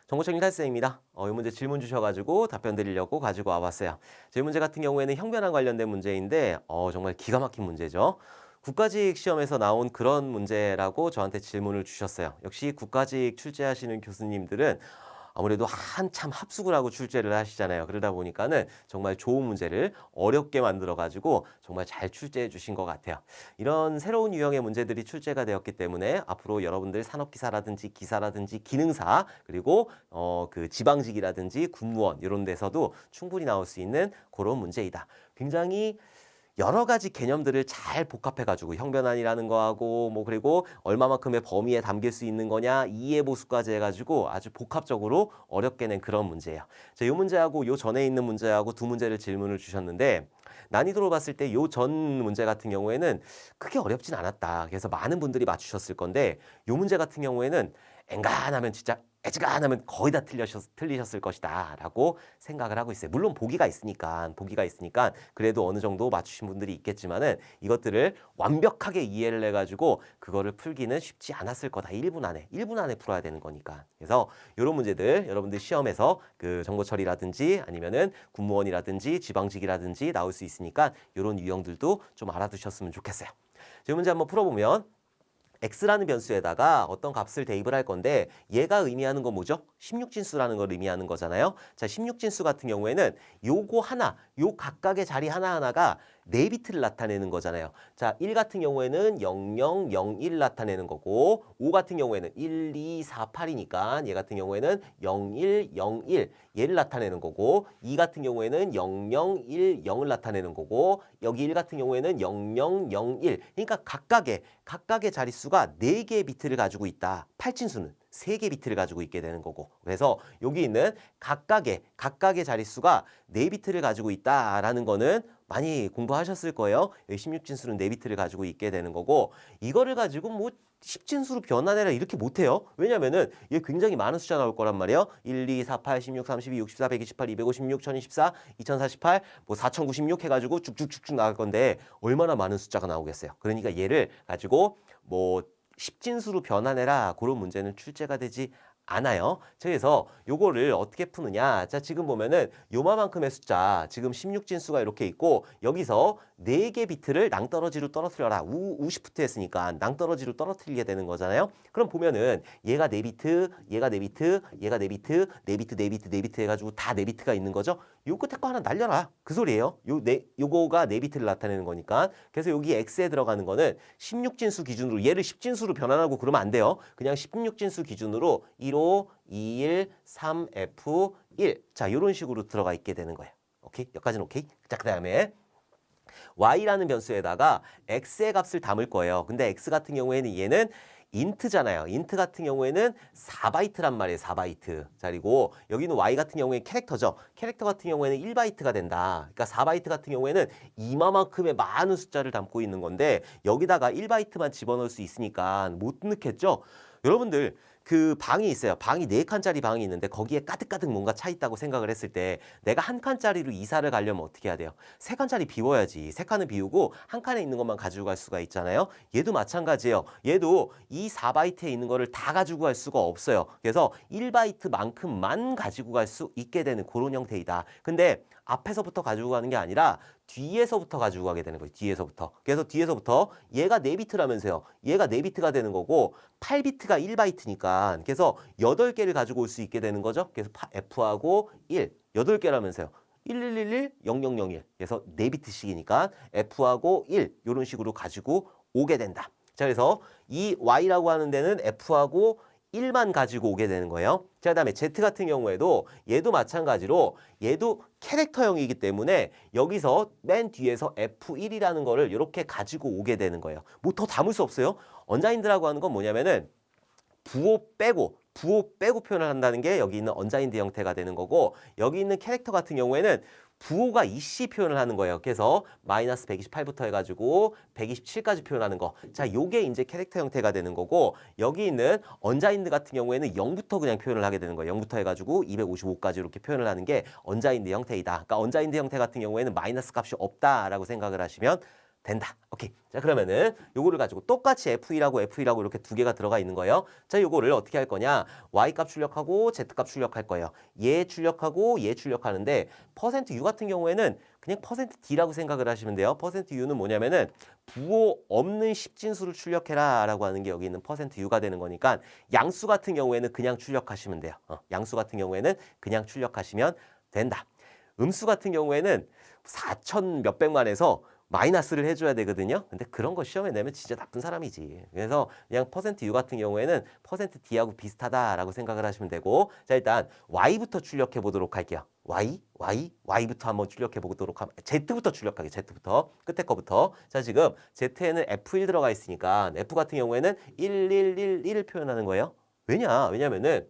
정보청 일탈쌤입니다. 이 문제 질문 주셔가지고 답변 드리려고 가지고 와봤어요. 이 문제 같은 경우에는 형변환 관련된 문제인데 정말 기가 막힌 문제죠. 국가직 시험에서 나온 그런 문제라고 저한테 질문을 주셨어요. 역시 국가직 출제하시는 교수님들은 아무래도 한참 합숙을 하고 출제를 하시잖아요. 그러다 보니까는 정말 좋은 문제를 어렵게 만들어가지고 정말 잘 출제해 주신 것 같아요. 이런 새로운 유형의 문제들이 출제가 되었기 때문에 앞으로 여러분들 산업기사라든지 기사라든지 기능사 그리고 그 지방직이라든지 군무원 이런 데서도 충분히 나올 수 있는 그런 문제이다. 굉장히 여러 가지 개념들을 잘 복합해가지고 형변환이라는 거하고 뭐 그리고 얼마만큼의 범위에 담길 수 있는 거냐 이해보수까지 해가지고 아주 복합적으로 어렵게 낸 그런 문제예요. 자, 이 문제하고 요 전에 있는 문제하고 두 문제를 질문을 주셨는데 난이도로 봤을 때 요 전 문제 같은 경우에는 크게 어렵진 않았다. 그래서 많은 분들이 맞추셨을 건데 요 문제 같은 경우에는 엔간하면 진짜 애지간하면 거의 다 틀리셨을 것이다 라고 생각을 하고 있어요. 물론 보기가 있으니까 그래도 어느 정도 맞추신 분들이 있겠지만은 이것들을 완벽하게 이해를 해가지고 그거를 풀기는 쉽지 않았을 거다. 1분 안에 풀어야 되는 거니까. 그래서 이런 문제들 여러분들 시험에서 그 정보 처리라든지 아니면은 군무원이라든지 지방직이라든지 나올 수 있으니까 이런 유형들도 좀 알아두셨으면 좋겠어요. 이 문제 한번 풀어보면 x라는 변수에다가 어떤 값을 대입을 할 건데 얘가 의미하는 건 뭐죠? 16진수라는 걸 의미하는 거잖아요. 자, 16진수 같은 경우에는 요거 하나, 요 각각의 자리 하나하나가 4비트를 나타내는 거잖아요. 자, 1 같은 경우에는 00, 01 나타내는 거고 5 같은 경우에는 1, 2, 4, 8이니까 얘 같은 경우에는 01, 01 얘를 나타내는 거고 2 같은 경우에는 00, 1, 0을 나타내는 거고 여기 1 같은 경우에는 00, 01 그러니까 각각의 자릿수가 4개의 비트를 가지고 있다. 8진수는 3개 비트를 가지고 있게 되는 거고 그래서 여기 있는 각각의 자릿수가 4비트를 가지고 있다라는 거는 많이 공부하셨을 거예요. 여기 16진수는 4비트를 가지고 있게 되는 거고 이거를 가지고 뭐 10진수로 변환해라 이렇게 못해요. 왜냐면은 이게 굉장히 많은 숫자 나올 거란 말이에요. 1, 2, 4, 8, 16, 32, 64, 128, 256, 1024, 2048, 뭐 4096 해가지고 쭉쭉쭉쭉 나갈 건데 얼마나 많은 숫자가 나오겠어요. 그러니까 얘를 가지고 뭐 10진수로 변환해라 그런 문제는 출제가 되지 않아요. 그래서 요거를 어떻게 푸느냐. 자, 지금 보면은 요만큼의 숫자, 지금 16진수가 이렇게 있고 여기서 4개 비트를 낭떠러지로 떨어뜨려라. 우시프트 했으니까 낭떠러지로 떨어뜨리게 되는 거잖아요. 그럼 보면은 얘가 4비트, 얘가 4비트, 얘가 4비트, 4비트, 4비트, 4비트 해가지고 다 4비트가 있는 거죠. 요 끝에 거 하나 날려라. 그 소리예요. 요거가 4비트를 나타내는 거니까. 그래서 여기 X에 들어가는 거는 16진수 기준으로 얘를 10진수로 변환하고 그러면 안 돼요. 그냥 16진수 기준으로 1호, 21, 3F1 자 이런 식으로 들어가 있게 되는 거예요. 오케이? 여기까지는 오케이? 자, 그 다음에 y라는 변수에다가 x의 값을 담을 거예요. 근데 x 같은 경우에는 얘는 인트잖아요. 인트 같은 경우에는 4바이트란 말이에요. 4바이트. 자, 그리고 여기는 y 같은 경우에 캐릭터죠. 캐릭터 같은 경우에는 1바이트가 된다. 그러니까 4바이트 같은 경우에는 이마만큼의 많은 숫자를 담고 있는 건데 여기다가 1바이트만 집어넣을 수 있으니까 못 넣겠죠? 여러분들 그 방이 있어요. 방이 4칸짜리 방이 있는데 거기에 가득가득 뭔가 차 있다고 생각을 했을 때 내가 한 칸짜리로 이사를 가려면 어떻게 해야 돼요? 3칸짜리 비워야지. 3칸을 비우고 한 칸에 있는 것만 가지고 갈 수가 있잖아요. 얘도 마찬가지예요. 얘도 이 4바이트에 있는 거를 다 가지고 갈 수가 없어요. 그래서 1바이트만큼만 가지고 갈 수 있게 되는 그런 형태이다. 근데 앞에서부터 가지고 가는 게 아니라 뒤에서부터 가지고 가게 되는 거예요. 뒤에서부터. 그래서 뒤에서부터 얘가 4비트라면서요. 얘가 4비트가 되는 거고 8비트가 1바이트니까 그래서 8개를 가지고 올 수 있게 되는 거죠. 그래서 F하고 1, 8개라면서요. 1111, 0001. 그래서 4비트씩이니까 F하고 1 이런 식으로 가지고 오게 된다. 자, 그래서 이 Y라고 하는 데는 F하고 1만 가지고 오게 되는 거예요. 자, 그다음에 Z 같은 경우에도 얘도 마찬가지로 얘도 캐릭터형이기 때문에 여기서 맨 뒤에서 F1이라는 거를 이렇게 가지고 오게 되는 거예요. 뭐 더 담을 수 없어요. 언자인드라고 하는 건 뭐냐면은 부호 빼고 표현을 한다는 게 여기 있는 언자인드 형태가 되는 거고 여기 있는 캐릭터 같은 경우에는 부호가 이씨 표현을 하는 거예요. 그래서 마이너스 128부터 해가지고 127까지 표현하는 거. 자, 요게 이제 캐릭터 형태가 되는 거고 여기 있는 언자인드 같은 경우에는 0부터 그냥 표현을 하게 되는 거예요. 0부터 해가지고 255까지 이렇게 표현을 하는 게 언자인드 형태이다. 그러니까 언자인드 형태 같은 경우에는 마이너스 값이 없다라고 생각을 하시면 된다. 오케이. 자, 그러면은 요거를 가지고 똑같이 F1하고 F1하고 이렇게 두 개가 들어가 있는 거예요. 자, 요거를 어떻게 할 거냐? Y값 출력하고 Z값 출력할 거예요. 얘 출력하고 얘 출력하는데 %U 같은 경우에는 그냥 %D라고 생각을 하시면 돼요. %U는 뭐냐면은 부호 없는 십진수를 출력해라 라고 하는 게 여기 있는 %U가 되는 거니까 양수 같은 경우에는 그냥 출력하시면 돼요. 양수 같은 경우에는 그냥 출력하시면 된다. 음수 같은 경우에는 4천 몇백만에서 마이너스를 해줘야 되거든요. 근데 그런 거 시험에 내면 진짜 나쁜 사람이지. 그래서 그냥 %U 같은 경우에는 %D하고 비슷하다라고 생각을 하시면 되고, 자, 일단 Y부터 출력해 보도록 할게요. Y부터 한번 출력해 보도록 하면, Z부터 출력하게, Z부터. 끝에 거부터. 자, 지금 Z에는 F1 들어가 있으니까 F 같은 경우에는 1을 표현하는 거예요. 왜냐면은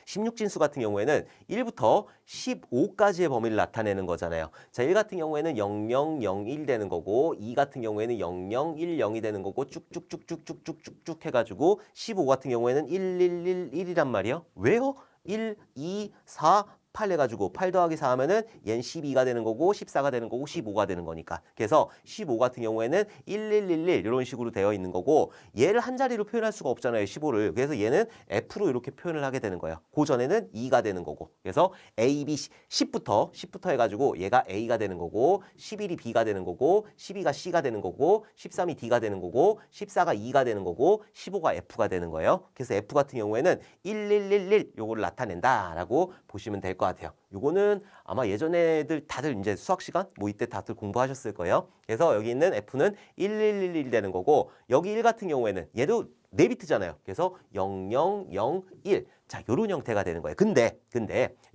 16진수 같은 경우에는 1부터 15까지의 범위를 나타내는 거잖아요. 자, 1 같은 경우에는 0001 되는 거고 2 같은 경우에는 0010이 되는 거고 쭉쭉쭉쭉쭉쭉쭉 해가지고 15 같은 경우에는 1111이란 말이에요. 왜요? 1, 2, 4, 8 해가지고 8 더하기 4 하면은 얘는 12가 되는 거고 14가 되는 거고 15가 되는 거니까. 그래서 15 같은 경우에는 1111 이런 식으로 되어 있는 거고 얘를 한 자리로 표현할 수가 없잖아요. 15를. 그래서 얘는 F로 이렇게 표현을 하게 되는 거예요. 그 전에는 2가 되는 거고. 그래서 A, B, 10부터 해가지고 얘가 A가 되는 거고 11이 B가 되는 거고 12가 C가 되는 거고 13이 D가 되는 거고 14가 2가 되는 거고 15가 F가 되는 거예요. 그래서 F 같은 경우에는 1111 요거를 나타낸다라고 보시면 될 것 같아요. 요거는 아마 예전에들 다들 이제 수학 시간 뭐 이때 다들 공부하셨을 거예요. 그래서 여기 있는 F는 1111 되는 거고 여기 1 같은 경우에는 얘도 4비트잖아요. 그래서 0001. 자, 요런 형태가 되는 거예요. 근데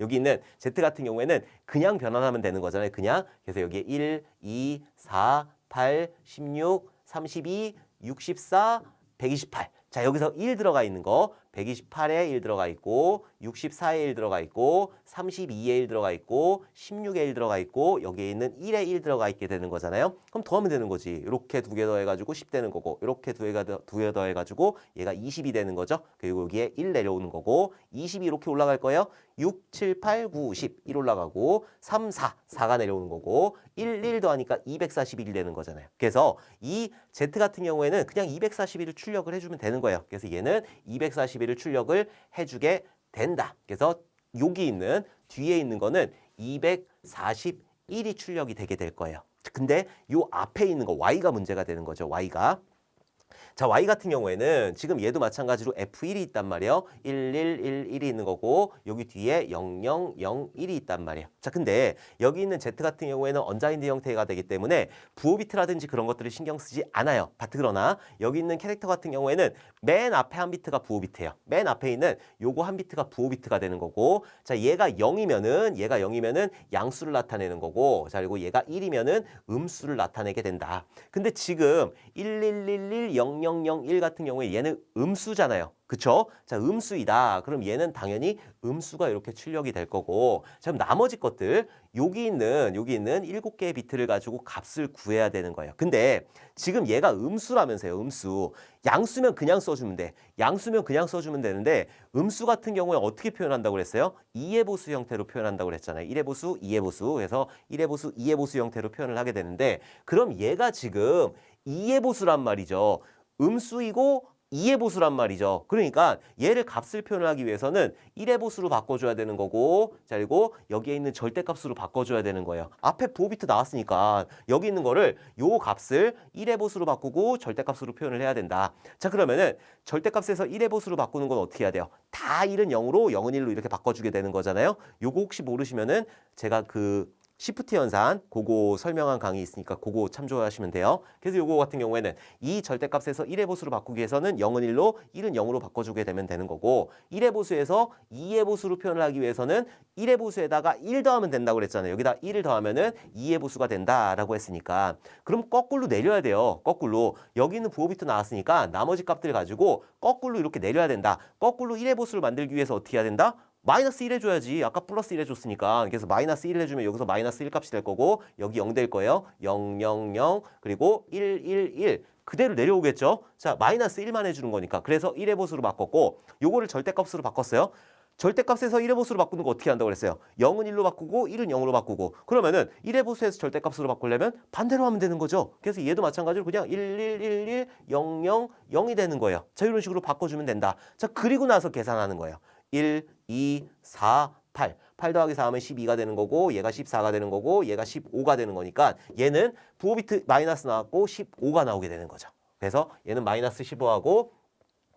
여기 있는 Z 같은 경우에는 그냥 변환하면 되는 거잖아요. 그냥. 그래서 여기에 1, 2, 4, 8, 16, 32, 64, 128. 자, 여기서 1 들어가 있는 거 128에 1 들어가 있고 64에 1 들어가 있고 32에 1 들어가 있고 16에 1 들어가 있고 여기에 있는 1에 1 들어가 있게 되는 거잖아요. 그럼 더하면 되는 거지. 이렇게 두 개 더해가지고 10 되는 거고 이렇게 두 개 더해가지고 얘가 20이 되는 거죠. 그리고 여기에 1 내려오는 거고 20이 이렇게 올라갈 거예요. 6, 7, 8, 9, 10 1 올라가고 3, 4가 내려오는 거고 1 더하니까 241이 되는 거잖아요. 그래서 이 Z 같은 경우에는 그냥 241을 출력을 해주면 되는 거예요. 그래서 얘는 241을 출력을 해주게 된다. 그래서 여기 있는 뒤에 있는 거는 241이 출력이 되게 될 거예요. 근데 요 앞에 있는 거 Y가 문제가 되는 거죠. Y가. 자, Y 같은 경우에는 지금 얘도 마찬가지로 F1이 있단 말이에요. 1111이 있는 거고 여기 뒤에 0001이 있단 말이에요. 자, 근데 여기 있는 Z 같은 경우에는 언자인드 형태가 되기 때문에 부호 비트라든지 그런 것들을 신경 쓰지 않아요. 그러나 여기 있는 캐릭터 같은 경우에는 맨 앞에 한 비트가 부호 비트예요. 맨 앞에 있는 요거 한 비트가 부호 비트가 되는 거고 자, 얘가 0이면은 양수를 나타내는 거고 자, 그리고 얘가 1이면은 음수를 나타내게 된다. 근데 지금 1111 0001 같은 경우에 얘는 음수잖아요. 그쵸? 자, 음수이다. 그럼 얘는 당연히 음수가 이렇게 출력이 될 거고 자, 그럼 나머지 것들 여기 있는 7개의 비트를 가지고 값을 구해야 되는 거예요. 근데 지금 얘가 음수라면서요. 음수. 양수면 그냥 써주면 돼. 양수면 그냥 써주면 되는데 음수 같은 경우에 어떻게 표현한다고 그랬어요? 2의 보수 형태로 표현한다고 그랬잖아요. 1의 보수, 2의 보수. 그래서 1의 보수, 2의 보수 형태로 표현을 하게 되는데 그럼 얘가 지금 2의 보수란 말이죠. 음수이고 2의 보수란 말이죠. 그러니까 얘를 값을 표현하기 위해서는 1의 보수로 바꿔줘야 되는 거고 자, 그리고 여기에 있는 절대값으로 바꿔줘야 되는 거예요. 앞에 부호 비트 나왔으니까 여기 있는 거를 요 값을 1의 보수로 바꾸고 절대값으로 표현을 해야 된다. 자, 그러면은 절대값에서 1의 보수로 바꾸는 건 어떻게 해야 돼요? 다 1은 0으로 0은 1로 이렇게 바꿔주게 되는 거잖아요. 요거 혹시 모르시면은 제가 시프트 연산 그거 설명한 강의 있으니까 그거 참조하시면 돼요. 그래서 요거 같은 경우에는 이 절대값에서 1의 보수로 바꾸기 위해서는 0은 1로 1은 0으로 바꿔주게 되면 되는 거고 1의 보수에서 2의 보수로 표현을 하기 위해서는 1의 보수에다가 1 더하면 된다고 그랬잖아요. 여기다 1을 더하면은 2의 보수가 된다라고 했으니까 그럼 거꾸로 내려야 돼요. 거꾸로. 여기 있는 부호 비트 나왔으니까 나머지 값들 가지고 거꾸로 이렇게 내려야 된다. 거꾸로 1의 보수를 만들기 위해서 어떻게 해야 된다? 마이너스 1 해줘야지. 아까 플러스 1 해줬으니까. 그래서 마이너스 1 해주면 여기서 마이너스 1 값이 될 거고 여기 0 될 거예요. 0, 0, 0 그리고 1, 1, 1 그대로 내려오겠죠. 자, 마이너스 1만 해주는 거니까. 그래서 1의 보수로 바꿨고 요거를 절대값으로 바꿨어요. 절대값에서 1의 보수로 바꾸는 거 어떻게 한다고 그랬어요? 0은 1로 바꾸고 1은 0으로 바꾸고 그러면은 1의 보수에서 절대값으로 바꾸려면 반대로 하면 되는 거죠. 그래서 얘도 마찬가지로 그냥 1, 1, 1, 1, 0, 0, 0이 되는 거예요. 자, 이런 식으로 바꿔주면 된다. 자, 그리고 나서 계산하는 거예요. 1, 2, 4, 8. 8 더하기 4 하면 12가 되는 거고 얘가 14가 되는 거고 얘가 15가 되는 거니까 얘는 부호 비트 마이너스 나왔고 15가 나오게 되는 거죠. 그래서 얘는 마이너스 15하고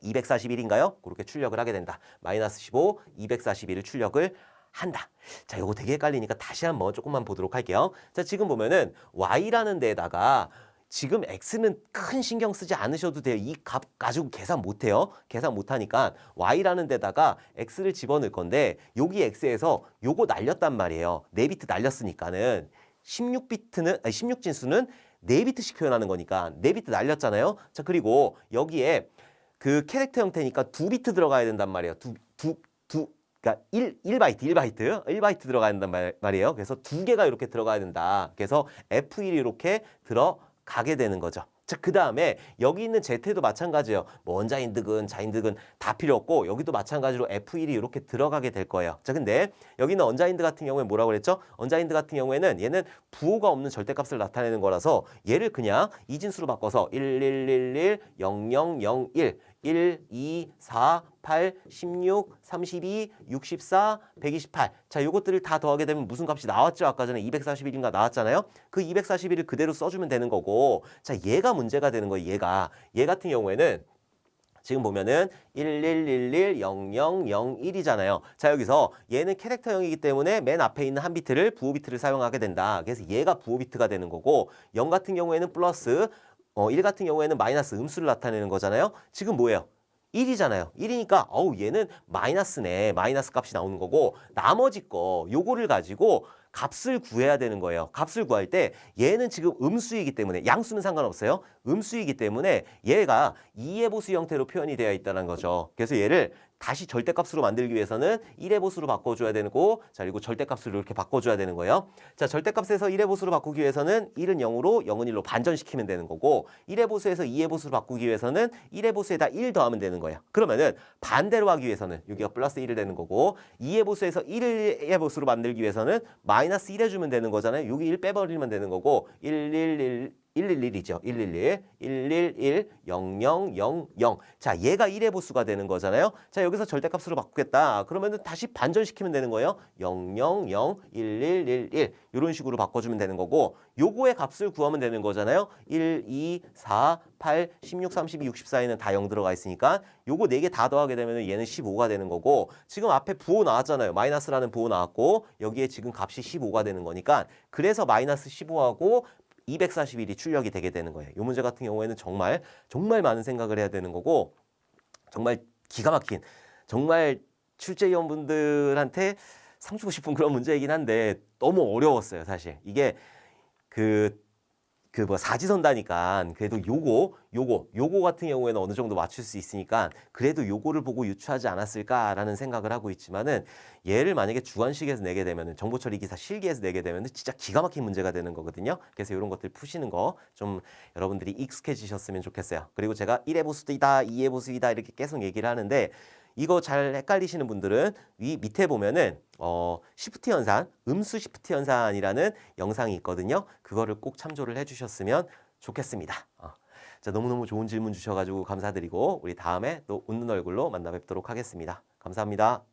241인가요? 그렇게 출력을 하게 된다. 마이너스 15, 241을 출력을 한다. 자, 요거 되게 헷갈리니까 다시 한번 조금만 보도록 할게요. 자, 지금 보면은 y라는 데다가 지금 x는 큰 신경 쓰지 않으셔도 돼요. 이 값 가지고 계산 못 해요. 계산 못 하니까 y라는 데다가 x를 집어넣을 건데 여기 x에서 요거 날렸단 말이에요. 4비트 날렸으니까는 16진수는 4비트씩 표현하는 거니까 4비트 날렸잖아요. 자, 그리고 여기에 그 캐릭터 형태니까 2비트 들어가야 된단 말이에요. 그러니까 1바이트 들어가야 된단 말이에요. 그래서 2개가 이렇게 들어가야 된다. 그래서 F1이 이렇게 들어가게 되는 거죠. 자, 그 다음에 여기 있는 Z도 마찬가지예요. 뭐 원자인득은 자인득은 다 필요 없고 여기도 마찬가지로 F1이 이렇게 들어가게 될 거예요. 자, 근데 여기 있는 원자인드 같은 경우에 뭐라고 그랬죠? 원자인드 같은 경우에는 얘는 부호가 없는 절대값을 나타내는 거라서 얘를 그냥 이진수로 바꿔서 1111, 0001 1, 2, 4, 8, 16, 32, 64, 128. 자, 요것들을 다 더하게 되면 무슨 값이 나왔죠? 아까 전에 241인가 나왔잖아요. 그 241을 그대로 써주면 되는 거고 자, 얘가 문제가 되는 거예요. 얘 같은 경우에는 지금 보면은 1111 0001이잖아요. 자, 여기서 얘는 캐릭터형이기 때문에 맨 앞에 있는 한 비트를 부호 비트를 사용하게 된다. 그래서 얘가 부호 비트가 되는 거고 0 같은 경우에는 플러스 1 같은 경우에는 마이너스 음수를 나타내는 거잖아요. 지금 뭐예요? 1이잖아요. 1이니까 얘는 마이너스네. 마이너스 값이 나오는 거고 나머지 거 요거를 가지고 값을 구해야 되는 거예요. 값을 구할 때 얘는 지금 음수이기 때문에 양수는 상관없어요. 음수이기 때문에 얘가 2의 보수 형태로 표현이 되어 있다는 거죠. 그래서 얘를 다시 절대값으로 만들기 위해서는 1의 보수로 바꿔줘야 되는 거고 자, 그리고 절대값으로 이렇게 바꿔줘야 되는 거예요. 자, 절대값에서 1의 보수로 바꾸기 위해서는 1은 0으로 0은 1로 반전시키면 되는 거고 1의 보수에서 2의 보수로 바꾸기 위해서는 1의 보수에다 1 더하면 되는 거예요. 그러면은 반대로 하기 위해서는 여기가 플러스 1이 되는 거고 2의 보수에서 1의 보수로 만들기 위해서는 마이너스 1 해주면 되는 거잖아요. 여기 1 빼버리면 되는 거고 111이죠. 111, 111, 0000. 자, 얘가 1의 보수가 되는 거잖아요. 자, 여기서 절대값으로 바꾸겠다. 그러면은 다시 반전시키면 되는 거예요. 000, 1111. 이런 식으로 바꿔주면 되는 거고 요거의 값을 구하면 되는 거잖아요. 1, 2, 4, 8, 16, 32, 64에는 다 0 들어가 있으니까 요거 4개 다 더하게 되면 얘는 15가 되는 거고 지금 앞에 부호 나왔잖아요. 마이너스라는 부호 나왔고 여기에 지금 값이 15가 되는 거니까 그래서 마이너스 15하고 241이 출력이 되게 되는 거예요. 이 문제 같은 경우에는 정말 많은 생각을 해야 되는 거고 정말 기가 막힌 정말 출제위원분들한테 상 주고 싶은 그런 문제이긴 한데 너무 어려웠어요. 사실 이게 사지선다니까 그래도 요거 같은 경우에는 어느 정도 맞출 수 있으니까 그래도 요거를 보고 유추하지 않았을까라는 생각을 하고 있지만은 얘를 만약에 주관식에서 내게 되면은 정보처리 기사 실기에서 내게 되면은 진짜 기가 막힌 문제가 되는 거거든요. 그래서 이런 것들 푸시는 거 좀 여러분들이 익숙해지셨으면 좋겠어요. 그리고 제가 1의 보수이다, 2의 보수이다 이렇게 계속 얘기를 하는데 이거 잘 헷갈리시는 분들은 밑에 보면은 시프트 연산, 음수 시프트 연산이라는 영상이 있거든요. 그거를 꼭 참조를 해주셨으면 좋겠습니다. 자, 너무너무 좋은 질문 주셔가지고 감사드리고 우리 다음에 또 웃는 얼굴로 만나 뵙도록 하겠습니다. 감사합니다.